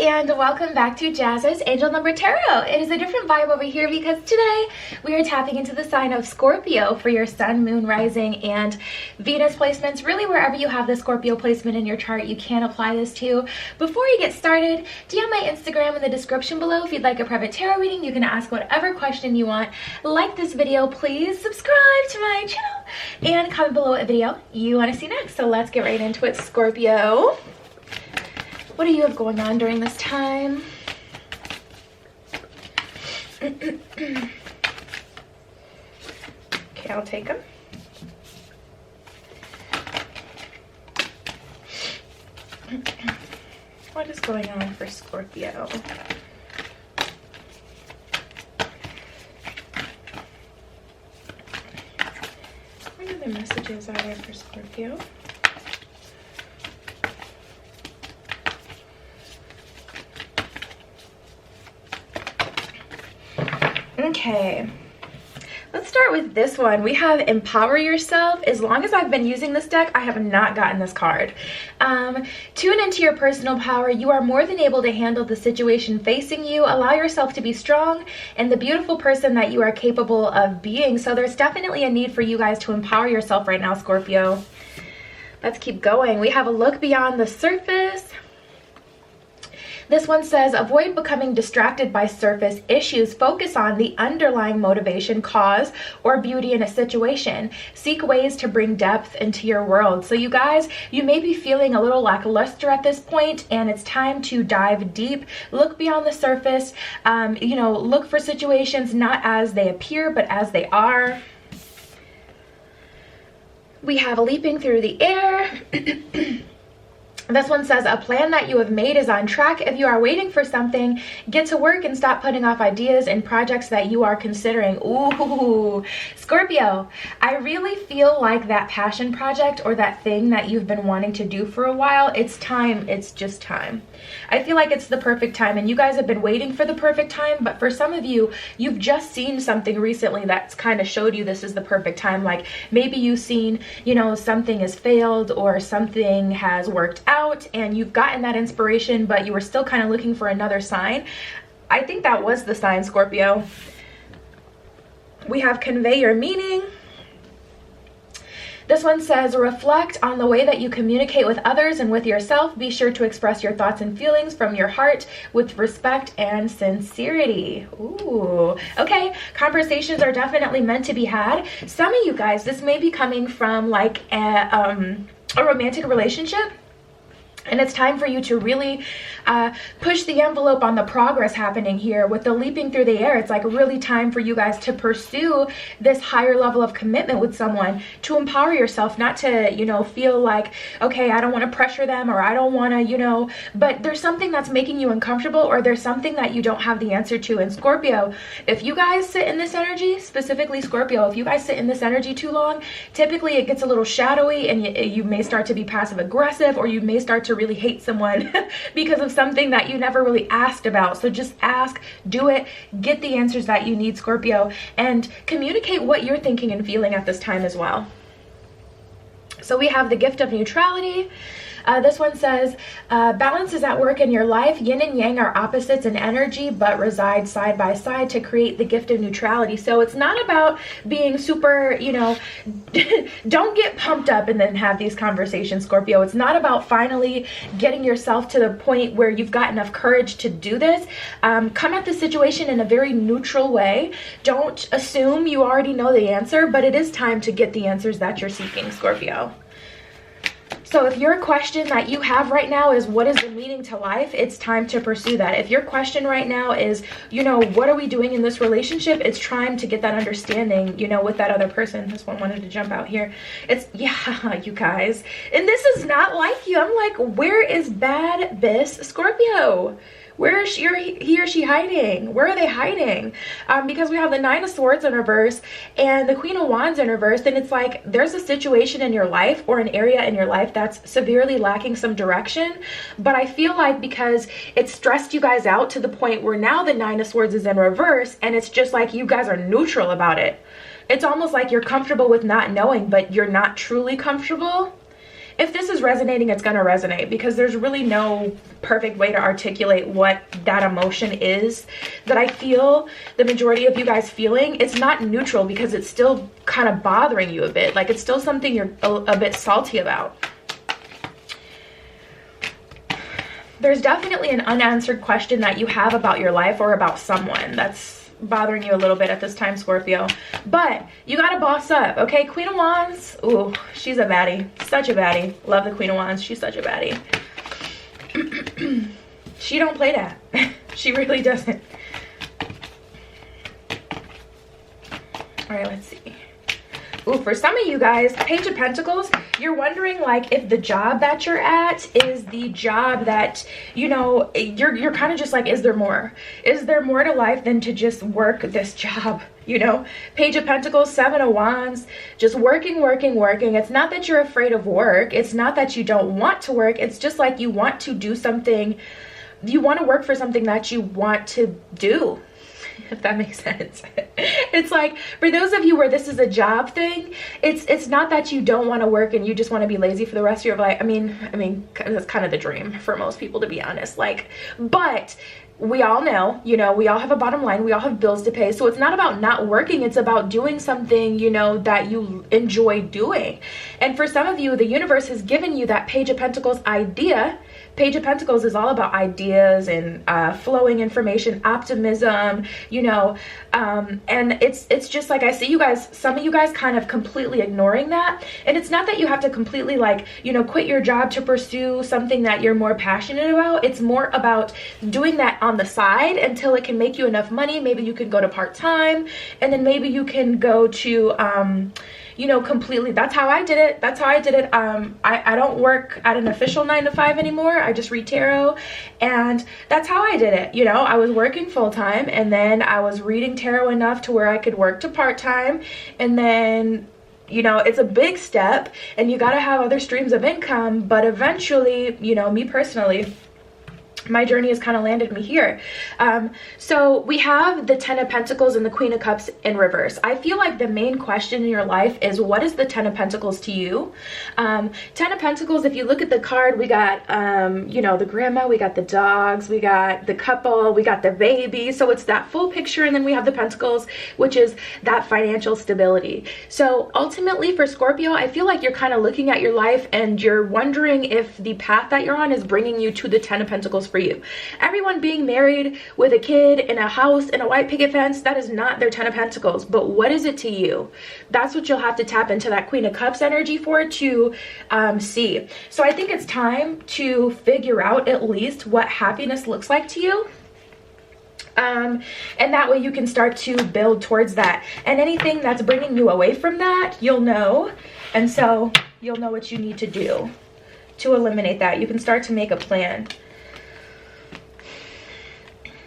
and welcome back to Jazz's Angel Number Tarot. It is a different vibe over here because today we are tapping into the sign of Scorpio for your sun, moon, rising, and Venus placements. Really, wherever you have the Scorpio placement in your chart, you can apply this to. Before you get started, DM my Instagram in the description below if you'd like a private tarot reading. You can ask whatever question you want. Like this video, please subscribe to my channel, and comment below what video you want to see next. So let's get right into it, Scorpio. What do you have going on during this time? Okay, I'll take them. What is going on for Scorpio? What other messages are there for Scorpio? Okay, let's start with this one. We have Empower Yourself. As long as I've been using this deck, I have not gotten this card. Tune into your personal power. You are more than able to handle the situation facing you. Allow yourself to be strong and the beautiful person that you are capable of being. So there's definitely a need for you guys to empower yourself right now, Scorpio. Let's keep going. We have a look beyond the surface. This one says, avoid becoming distracted by surface issues. Focus on the underlying motivation, cause, or beauty in a situation. Seek ways to bring depth into your world. So you guys, you may be feeling a little lackluster at this point, and it's time to dive deep. Look beyond the surface. Look for situations not as they appear, but as they are. We have leaping through the air. This one says, a plan that you have made is on track. If you are waiting for something, get to work and stop putting off ideas and projects that you are considering. Ooh, Scorpio, I really feel like that passion project or that thing that you've been wanting to do for a while, it's time. It's just time. I feel like it's the perfect time, and you guys have been waiting for the perfect time, but for some of you, you've just seen something recently that's kind of showed you this is the perfect time. Like maybe you've seen, something has failed or something has worked out and you've gotten that inspiration, but you were still kind of looking for another sign. I think that was the sign, Scorpio. We have convey your meaning. This one says, reflect on the way that you communicate with others and with yourself. Be sure to express your thoughts and feelings from your heart with respect and sincerity. Ooh, okay. Conversations are definitely meant to be had. Some of you guys, this may be coming from like a romantic relationship. And it's time for you to really push the envelope on the progress happening here with the leaping through the air. It's like really time for you guys to pursue this higher level of commitment with someone, to empower yourself, not to, feel like, okay, I don't want to pressure them, or I don't want to, but there's something that's making you uncomfortable, or there's something that you don't have the answer to. And Scorpio, if you guys sit in this energy, specifically Scorpio, if you guys sit in this energy too long, typically it gets a little shadowy and you may start to be passive aggressive, or you may start to really hate someone because of something that you never really asked about. So just ask, do it, get the answers that you need, Scorpio, and communicate what you're thinking and feeling at this time as well. So we have the gift of neutrality. This one says, balance is at work in your life. Yin and yang are opposites in energy, but reside side by side to create the gift of neutrality. So it's not about being super, don't get pumped up and then have these conversations, Scorpio. It's not about finally getting yourself to the point where you've got enough courage to do this. Come at the situation in a very neutral way. Don't assume you already know the answer, but it is time to get the answers that you're seeking, Scorpio. So if your question that you have right now is what is the meaning to life, it's time to pursue that. If your question right now is, what are we doing in this relationship, it's time to get that understanding, with that other person. This one wanted to jump out here. It's, yeah, you guys. And this is not like you. I'm like, where is bad Biss Scorpio? Where is he or she hiding? Where are they hiding? Because we have the Nine of Swords in reverse and the Queen of Wands in reverse, and it's like there's a situation in your life or an area in your life that's severely lacking some direction. But I feel like because it stressed you guys out to the point where now the Nine of Swords is in reverse, and it's just like you guys are neutral about it. It's almost like you're comfortable with not knowing, but you're not truly comfortable. if this is resonating, it's going to resonate, because there's really no perfect way to articulate what that emotion is that I feel the majority of you guys feeling. It's not neutral because it's still kind of bothering you a bit. Like, it's still something you're a bit salty about. There's definitely an unanswered question that you have about your life or about someone that's bothering you a little bit at this time, Scorpio. But you gotta boss up, okay? Queen of Wands, ooh, she's a baddie. Such a baddie. Love the Queen of Wands. She's such a baddie. She don't play that. She really doesn't. All right, let's see. Ooh, for some of you guys, Page of Pentacles, you're wondering, like, if the job that you're at is the job that, you know, you're kind of just like, is there more? Is there more to life than to just work this job? You know, Page of Pentacles, Seven of Wands, just working. It's not that you're afraid of work. It's not that you don't want to work. It's just like you want to do something. You want to work for something that you want to do, if that makes sense. It's like, for those of you where this is a job thing, it's not that you don't want to work and you just want to be lazy for the rest of your life. I mean that's kind of the dream for most people, to be honest. Like, but we all know, you know, we all have a bottom line, we all have bills to pay. So it's not about not working, it's about doing something, you know, that you enjoy doing. And for some of you, the universe has given you that Page of Pentacles idea. Page of Pentacles is all about ideas and flowing information, optimism, you know, and it's just like, I see you guys, some of you guys kind of completely ignoring that. And it's not that you have to completely, like, you know, quit your job to pursue something that you're more passionate about. It's more about doing that on the side until it can make you enough money. Maybe you can go to part-time, and then maybe you can go to you know, completely. That's how I did it. I don't work at an official 9 to 5 anymore. I just read tarot, and that's how I did it. You know, I was working full-time, and then I was reading tarot enough to where I could work to part-time, and then, you know, it's a big step, and you got to have other streams of income. But eventually, you know, me personally, my journey has kind of landed me here. So we have the Ten of Pentacles and the Queen of Cups in reverse. I feel like the main question in your life is, what is the Ten of Pentacles to you? Ten of Pentacles, if you look at the card, we got, you know, the grandma, we got the dogs, we got the couple, we got the baby. So it's that full picture. And then we have the Pentacles, which is that financial stability. So ultimately for Scorpio, I feel like you're kind of looking at your life and you're wondering if the path that you're on is bringing you to the Ten of Pentacles for you. Everyone being married with a kid in a house and a white picket fence, that is not their Ten of Pentacles. But what is it to you? That's what you'll have to tap into that Queen of Cups energy for to see. So I think it's time to figure out at least what happiness looks like to you. And that way you can start to build towards that. And anything that's bringing you away from that, you'll know. And so you'll know what you need to do to eliminate that. You can start to make a plan.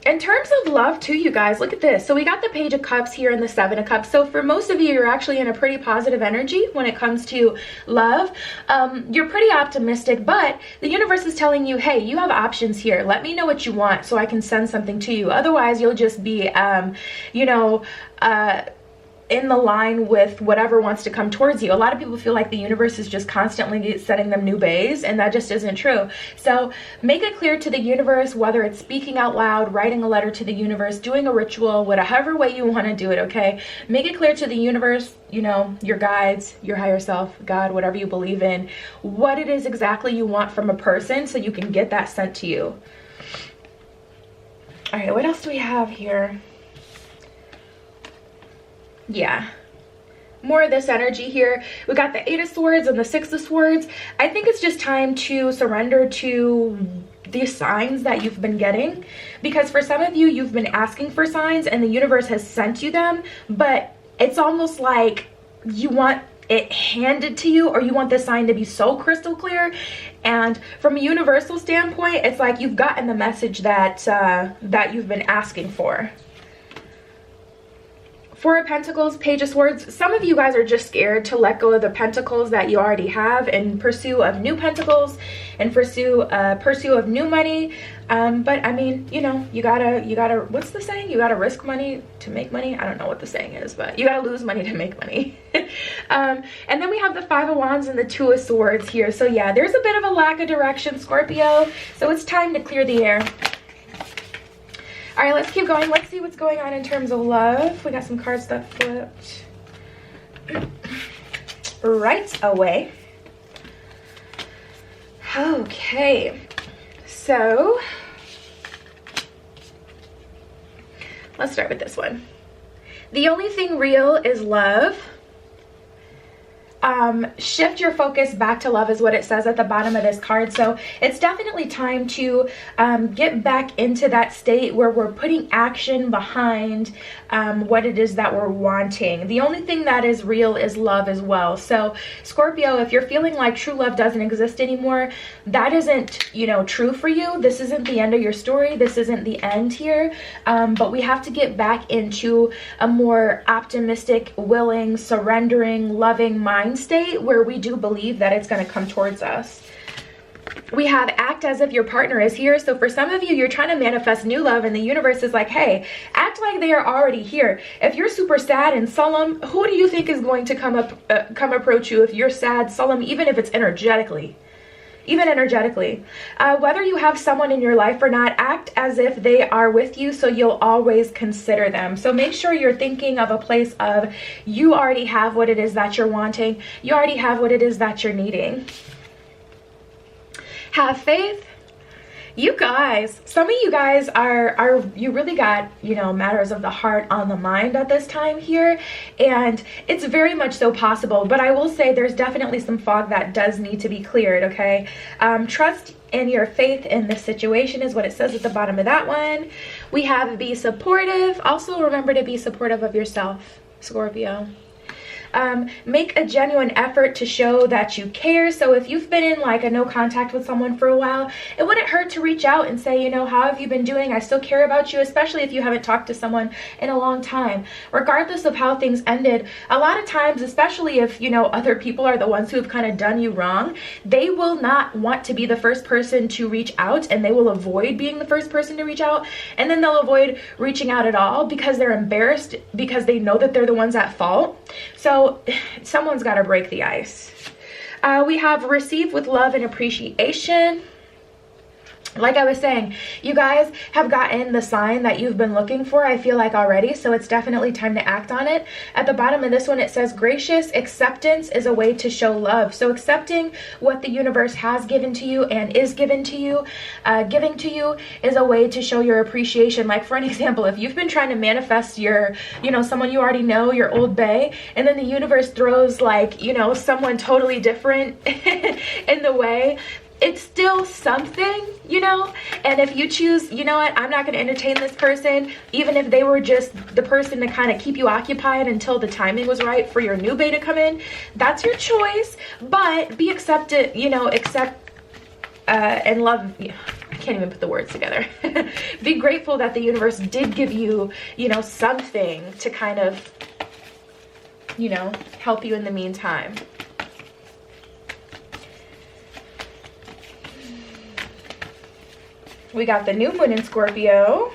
In terms of love too, you guys, look at this. So we got the Page of Cups here and the Seven of Cups. So for most of you, you're actually in a pretty positive energy when it comes to love. You're pretty optimistic, but the universe is telling you, hey, you have options here. Let me know what you want so I can send something to you. Otherwise, you'll just be, you know, in the line with whatever wants to come towards you. A lot of people feel like the universe is just constantly sending them new bays, and that just isn't true. So make it clear to the universe, whether it's speaking out loud, writing a letter to the universe, doing a ritual, whatever way you want to do it, okay? Make it clear to the universe, you know, your guides, your higher self, God, whatever you believe in, what it is exactly you want from a person so you can get that sent to you. All right, what else do we have here? Yeah, more of this energy here. We got the Eight of Swords and the Six of Swords. I think it's just time to surrender to the signs that you've been getting, because for some of you, you've been asking for signs and the universe has sent you them, but it's almost like you want it handed to you, or you want the sign to be so crystal clear. And from a universal standpoint, it's like you've gotten the message that that you've been asking for. Four of Pentacles, Page of Swords. Some of you guys are just scared to let go of the pentacles that you already have in pursuit of new pentacles and pursue of new money. But I mean, you know, you gotta, what's the saying? You gotta risk money to make money. I don't know what the saying is, but you gotta lose money to make money. And then we have the Five of Wands and the Two of Swords here. So yeah, there's a bit of a lack of direction, Scorpio. So it's time to clear the air. All right, let's keep going. Let's see what's going on in terms of love. We got some cards that flipped right away. Okay, so let's start with this one. The only thing real is love. Shift your focus back to love is what it says at the bottom of this card. So it's definitely time to get back into that state where we're putting action behind what it is that we're wanting. The only thing that is real is love as well. So Scorpio, if you're feeling like true love doesn't exist anymore, that isn't, you know, true for you. This isn't the end of your story. This isn't the end here. But we have to get back into a more optimistic, willing, surrendering, loving mind state where we do believe that it's going to come towards us. We have act as if your partner is here. So for some of you, you're trying to manifest new love and the universe is like, hey, act like they are already here. If you're super sad and solemn, who do you think is going to come approach you if you're sad, solemn, even if it's energetically? Even energetically. Whether you have someone in your life or not, act as if they are with you so you'll always consider them. So make sure you're thinking of a place of you already have what it is that you're wanting. You already have what it is that you're needing. Have faith. You guys, some of you guys are you really got, you know, matters of the heart on the mind at this time here, and it's very much so possible. But I will say there's definitely some fog that does need to be cleared. Okay, trust in your faith in this situation is what it says at the bottom of that one. We have be supportive. Also remember to be supportive of yourself, Scorpio. Make a genuine effort to show that you care. So if you've been in like a no contact with someone for a while, it wouldn't hurt to reach out and say, you know, how have you been doing? I still care about you, especially if you haven't talked to someone in a long time. Regardless of how things ended, a lot of times, especially if, you know, other people are the ones who have kind of done you wrong, they will not want to be the first person to reach out, and they will avoid being the first person to reach out, and then they'll avoid reaching out at all because they're embarrassed, because they know that they're the ones at fault. So someone's got to break the ice. We have receive with love and appreciation. Like I was saying, you guys have gotten the sign that you've been looking for, I feel like, already. So it's definitely time to act on it. At the bottom of this one, it says gracious acceptance is a way to show love. So accepting what the universe has given to you and is given to you, giving to you, is a way to show your appreciation. Like, for an example, if you've been trying to manifest your, you know, someone you already know, your old bae, and then the universe throws, like, you know, someone totally different in the way, it's still something, you know. And if you choose, you know what, I'm not going to entertain this person, even if they were just the person to kind of keep you occupied until the timing was right for your new bae to come in, that's your choice. But be accepted, you know, accept and love. I can't even put the words together. Be grateful that the universe did give you, you know, something to kind of, you know, help you in the meantime. We got the new moon in Scorpio.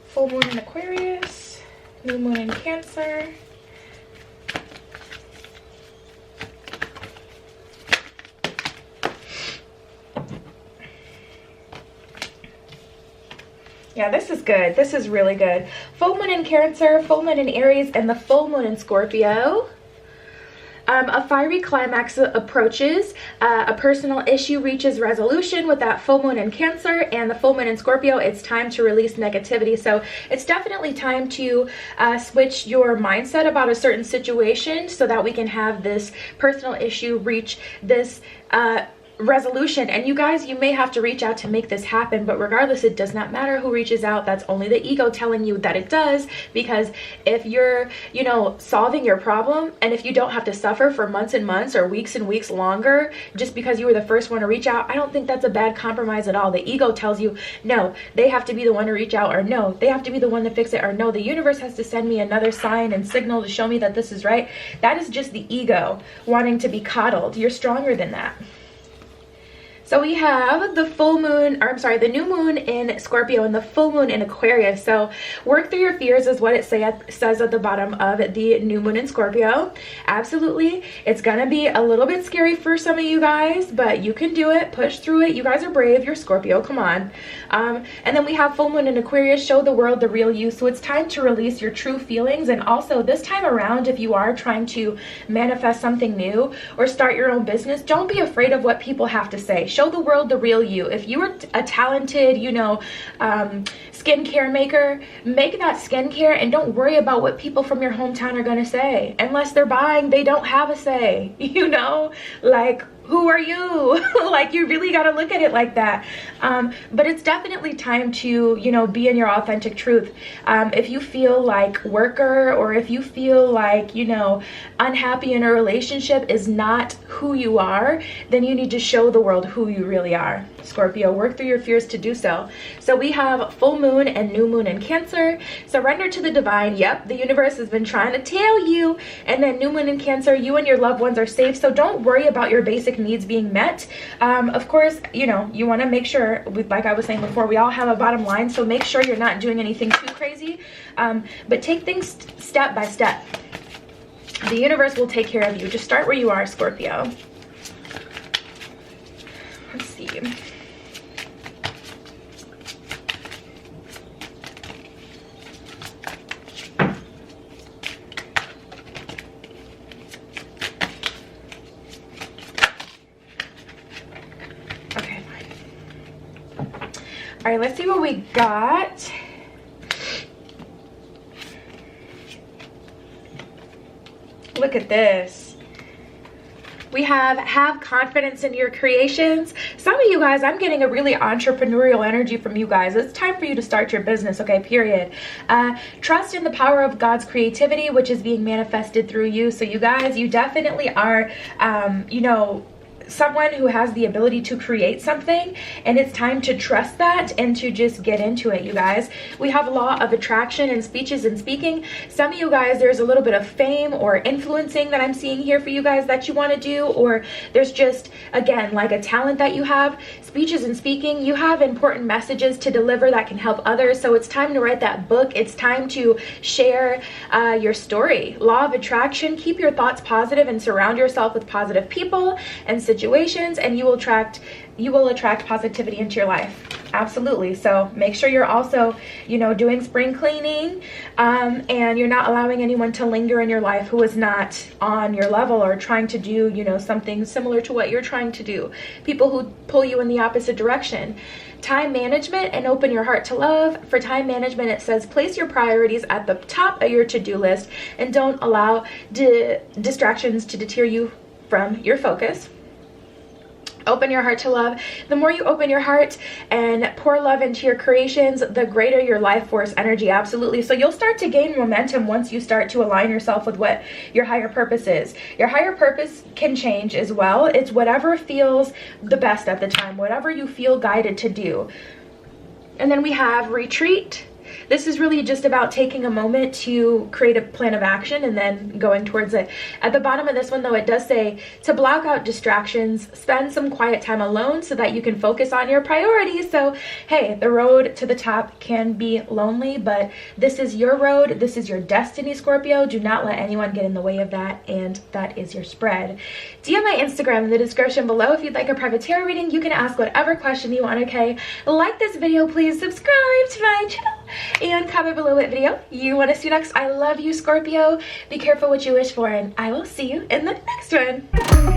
Full moon in Aquarius. New moon in Cancer. Yeah, this is good. This is really good. Full moon in Cancer, full moon in Aries, and the full moon in Scorpio. A fiery climax approaches. A personal issue reaches resolution with that full moon in Cancer and the full moon in Scorpio. It's time to release negativity. So it's definitely time to switch your mindset about a certain situation so that we can have this personal issue reach this resolution. And you guys, you may have to reach out to make this happen, but regardless, it does not matter who reaches out. That's only the ego telling you that it does, because if you're, you know, solving your problem, and if you don't have to suffer for months and months or weeks and weeks longer just because you were the first one to reach out, I don't think that's a bad compromise at all. The ego tells you, no, they have to be the one to reach out, or no, they have to be the one to fix it, or no, the universe has to send me another sign and signal to show me that this is right. That is just the ego wanting to be coddled. You're stronger than that. So we have the full moon, or I'm sorry, the new moon in Scorpio and the full moon in Aquarius. So work through your fears is what it says at the bottom of the new moon in Scorpio. Absolutely. It's going to be a little bit scary for some of you guys, but you can do it. Push through it. You guys are brave. You're Scorpio. Come on. And then we have full moon in Aquarius. Show the world the real you. So it's time to release your true feelings. And also this time around, if you are trying to manifest something new or start your own business, don't be afraid of what people have to say. Show the world the real you. If you are a talented, you know, skincare maker, make that skincare and don't worry about what people from your hometown are going to say. Unless they're buying, they don't have a say, you know, like, who are you? Like, you really got to look at it like that. But it's definitely time to, you know, be in your authentic truth. If you feel like worker, or if you feel like, you know, unhappy in a relationship is not who you are, then you need to show the world who you really are. Scorpio, work through your fears to do so. So we have full moon and new moon in Cancer. Surrender to the divine. Yep, the universe has been trying to tell you. And then new moon in Cancer, you and your loved ones are safe. So don't worry about your basic needs being met. Of course, you know, you want to make sure, like I was saying before, we all have a bottom line. So make sure you're not doing anything too crazy. But take things step by step. The universe will take care of you. Just start where you are, Scorpio. Let's see. Okay, fine. All right, let's see what we got. Look at this. We have confidence in your creations. Some of you guys, I'm getting a really entrepreneurial energy from you guys. It's time for you to start your business, okay, period. Trust in the power of God's creativity, which is being manifested through you. So you guys, you definitely are, you know, someone who has the ability to create something, and it's time to trust that and to just get into it, you guys. We have law of attraction and speeches and speaking. Some of you guys, there's a little bit of fame or influencing that I'm seeing here for you guys that you want to do, or there's just, again, like a talent that you have. Speeches and speaking, you have important messages to deliver that can help others. So it's time to write that book. It's time to share your story. Law of attraction, keep your thoughts positive and surround yourself with positive people and situations, and you will attract positivity into your life. Absolutely. So make sure you're also, you know, doing spring cleaning, and you're not allowing anyone to linger in your life who is not on your level or trying to do, you know, something similar to what you're trying to do. People who pull you in the opposite direction. Time management and open your heart to love. For time management, it says place your priorities at the top of your to-do list and don't allow distractions to deter you from your focus. Open your heart to love. The more you open your heart and pour love into your creations, the greater your life force energy. Absolutely. So you'll start to gain momentum once you start to align yourself with what your higher purpose is. Your higher purpose can change as well. It's whatever feels the best at the time, whatever you feel guided to do. And then we have retreat. This is really just about taking a moment to create a plan of action and then going towards it. At the bottom of this one, though, it does say to block out distractions, spend some quiet time alone so that you can focus on your priorities. So, hey, the road to the top can be lonely, but this is your road. This is your destiny, Scorpio. Do not let anyone get in the way of that, and that is your spread. DM my Instagram in the description below if you'd like a private tarot reading. You can ask whatever question you want, okay? Like this video, please. Subscribe to my channel and comment below what video you want to see next. I love you, Scorpio. Be careful what you wish for, and I will see you in the next one.